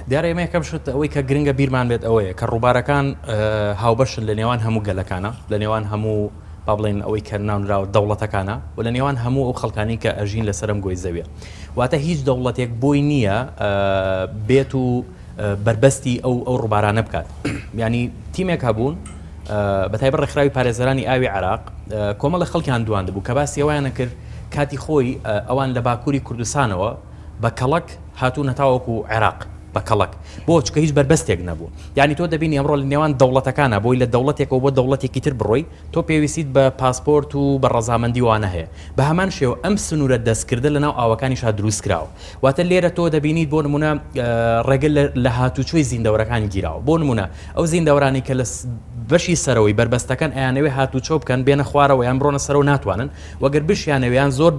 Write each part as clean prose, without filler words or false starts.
دیارە ئێمە یەکەم شت ئەوەی کە گرنگە بیرمان بێت ئەوەیە کە ڕووبارەکان هاوبەشن لە نێوان هەموو گەلەکانە لە نێوان هەموو با بڵێن ئەوەی کە ناونراوە دەوڵەتەکانە و لە نێوان هەموو ئەو خەڵکانی کە ئەژین لە سەرم گۆی زەویە واتە هیچ دەوڵەتێک بۆی نییە بێت و بربەستی ئەو ڕووبارانە بکات ینی تیمێک هەبوون بەتایبەت ڕێکخراوی پارێزەرانی ئاوی عێراق کۆمەڵی خەڵکیان دواند بوو کە باسی ئەویانە کرد کاتی خۆی ئەوان لە باکووری کوردستانەوە بە کەڵک هاتوونە تاوەکو عێراق بە کەڵک بۆ چکە هیچ بربەستێک نەبوو یعنی تۆ دەبینی ئەمڕۆ لە نێوان دەوڵەتەکانە بۆی لە دەوڵەتێکەوە بۆ دەوڵەتێکی تر بڕۆی تۆ پێویستیت بە پاسپۆرت و بە ڕەزامەندی وانە هەیە بە هەمان شێوە ئەم سنوورە دەستکردە لەناو ئاوەکانیشا دروست کراوە واتە لێرە تۆ دەبینیت بۆ نمونە ڕێگە لە هاتوچۆی زیندەوەرەکانی گیراوە بۆ نمونە ئەو زیندەوەرانی کە لە بەشی سەرەوەی بربەستەکان ئەیانەوێ هاتوچۆ بکەن بێنە خوارەوە یان بڕۆنە سەرەوە ناتوانن وەگەر بشیانەوەیان زۆر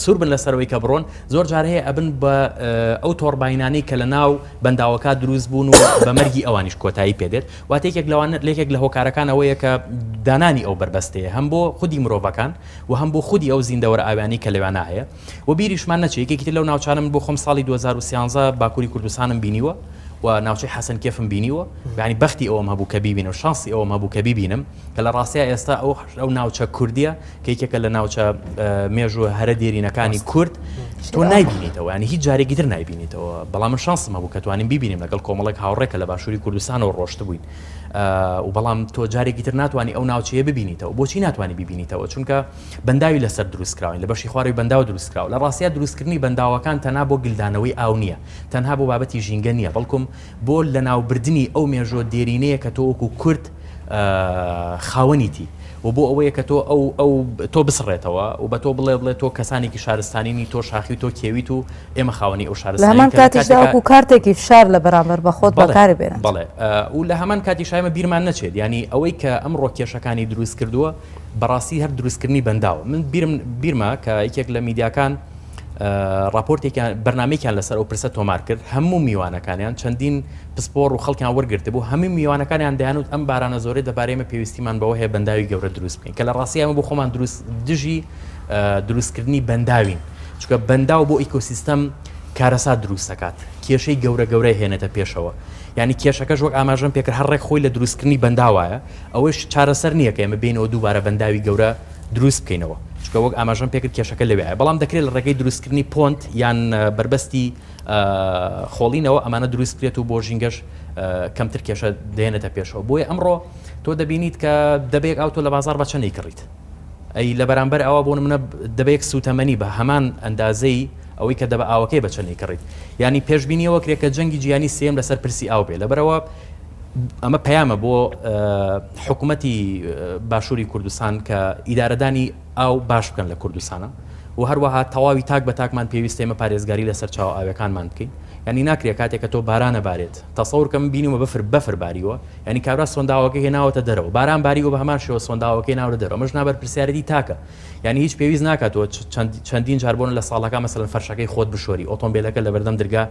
سوور بن لە سەرەوەی کە بڕۆن زۆر جار هەیە ئەبن بە ئەو تۆڕباینانەی کە لە ناو بەنداوەکە دروست بوون و بە مەرگی ئەوانیش کۆتایی پێدێت واتێکێک لەوانە لێکێک لە هۆکارەکان ئەوەیە کە دانانی ئەو بربەستەیە هەم بۆ خودی مرۆڤەکان و هەم بۆ خودی ئەو زیندەوەرە ئاویانی کە لەوانە هەیە و بیریشمان نەچێت یەکێکی تر لەو ناوچانم بۆ خۆم ساڵی 2013 باکووری کوردستانم بینیوە و ناوچەی حەسەن کێفم بینیوە یعنی بەختی ئەوم هەبوو کە بیبینم و شانسی ئەوم هەبوو کە بیبینم کە لە ڕاستیە ئێستا ئەو ناوچە کوردیە کە یەکێکە لە ناوچە مێژووە هەرە دێرینەکانی کورد تۆ نایبینیتەوە ینی هیچ جارێکی تر نایبینیتەوە بەڵام من شانسم هەبوو کە توانین بیبینیم لەگەڵ کۆمەڵێک هاوڕێکە لە باشووری کوردستانەوە ڕۆشت بووین و بەڵام تۆ جارێکی تر ناتوانانی ئەو ناوچەیە ببینیتەوە بۆچی ناتوانانی ببینیتەوە چونکە بەنداوی لەسەر دروستکراون لە بەشی خواری بەنداو دروستکراوە لە ڕاستیە دروستکردنی بەنداوەکان تەنها بۆ گلدانەوەی ئاو نییە تەنها بۆ بابەتی ژینگە نییە بەڵکم بۆ لە ناوبردننی ئەو مێژۆ دێرینەیە کە تۆ وەکو کورد خاوەنیتی و بۆ ئەوەیە کە تۆ بسڕێتەوە و بە تۆ بڵێ تۆ کەسانێکی شارستانینی تۆ شاخی تۆ کێویت و ئێمە خاوەنی ئەو شارستانی لە هەمان کاتیشدا وەکو کارتێکی فشار لە بەرامبەر بە خۆت بەکاری بێنن بەڵێ و لە هەمان کاتیشایمە بیرمان نەچێت ینی ئەوەی کە ئەمڕۆ کێشەکانی دروست کردووە بەڕاستی هەر دروستکردنی بەنداوە من بیرمە کە یەکێک لە میدیاکان راپۆرتێکیان بەرنامەیەکیان لەسەر ئەو پرسە تۆمار کرد هەموو میوانەکانیان چەندین پسپۆڕ و خەڵکیان وەرگرتە بوو هەموو میوانەکانیان دەیانوت ئەم بارانە زۆرەی دەبارەیمە پێویستیمان بەوە هەیە بەنداوی گەورە دروست بکەین کە لە ڕاستی ئەمە بۆ خۆمان دژی دروستکردنی بەنداوین چونکە بەنداو بۆ ئیکۆسیستەم کارەسات دروست دەکات کێشەی گەورەی هێنێتە پێشەوە ینی کێشەکەش وەک ئاماژەم پێکرد هەر ڕێک خۆی لە دروستکردنی بەنداوایە ئەوەش چارەسەر نییە کە ئێمە بینەوە دووبارە بەنداوی گەورە دروست بکەینەوە چکە وەک ئاماژەم پێکرد کێشەکە لەوێیە بەڵام دەکرێت لە ڕێگەی دروستکردنی پۆنت یان بربەستی خۆڵینەوە ئەمانە دروست بکرێت و بۆ ژینگەش کەمتر کێشە دێنێتە پێشەوە بۆیە ئەمڕۆ تۆ دەبینیت کە دەبێت ئاو تۆ لە بازار بە چەندی کڕیت ئەی لە بەرامبەر ئەوە بۆ منە دەبێت سوتەمەنی بە هەمان ئەندازەی ئەوەی کە دەبە ئاوەکەی بە چەندی کڕیت ینی پێشبینیەوە کرێت کە جەنگی جیهانی سێم لەسەر پرسی ئاو بێ لەبەرەوە ئەمە پەیامە بۆ حکوومەتی باشووری کوردستان کە ئیدارەدانی ئاو باش بکەن لە کوردستانە و هەروەها تەواوی تاک بە تاکمان پێویستە ئێمە پارێزگاری لەسەر چاو ئاوەکانمان بکەین ینی ناکرێت کاتێک کە تۆ بارانە بارێت تەسەوڕکەم بینیمە بەفر باریوە ینی کابرا سۆنداوەکە هێناوەتە دەرەوە باران باریوە بە هەمان شێوە سۆنداوەکەی ناوە دەرەوە مەژ نابەر پرسیارەتی تاکە ینی هیچ پێویست ناکاتەوە چەندین جاربوون لە ساڵەکە مەسەلەن فەرشەکەی خۆت بشۆری ئۆتۆمبیلەکە لە بەردەم دەرگا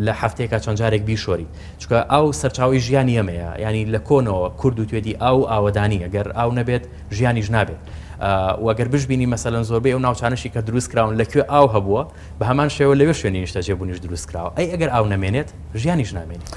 لە هەفتەیەکە چەند جارێک بیشۆری چونکە ئاو سەرچاوی ژیانی ئەمەیە ینی لە کۆنەوە کورد و توێتی ئاوەدانی ئەگەر ئاو نەبێت ژیانیش نابێت وەگەر بشبینی مەسەلەن زۆربەی ئەو ناوچانشی کە دروست کراون لەکوێ ئاو هەبووە بە هەمان شێوە لەوێ شوێنی نیشتە جێبوونیش دروست کراوە ئەی ئەگەر ئاو نەمێنێت ژیانیش نامێنێت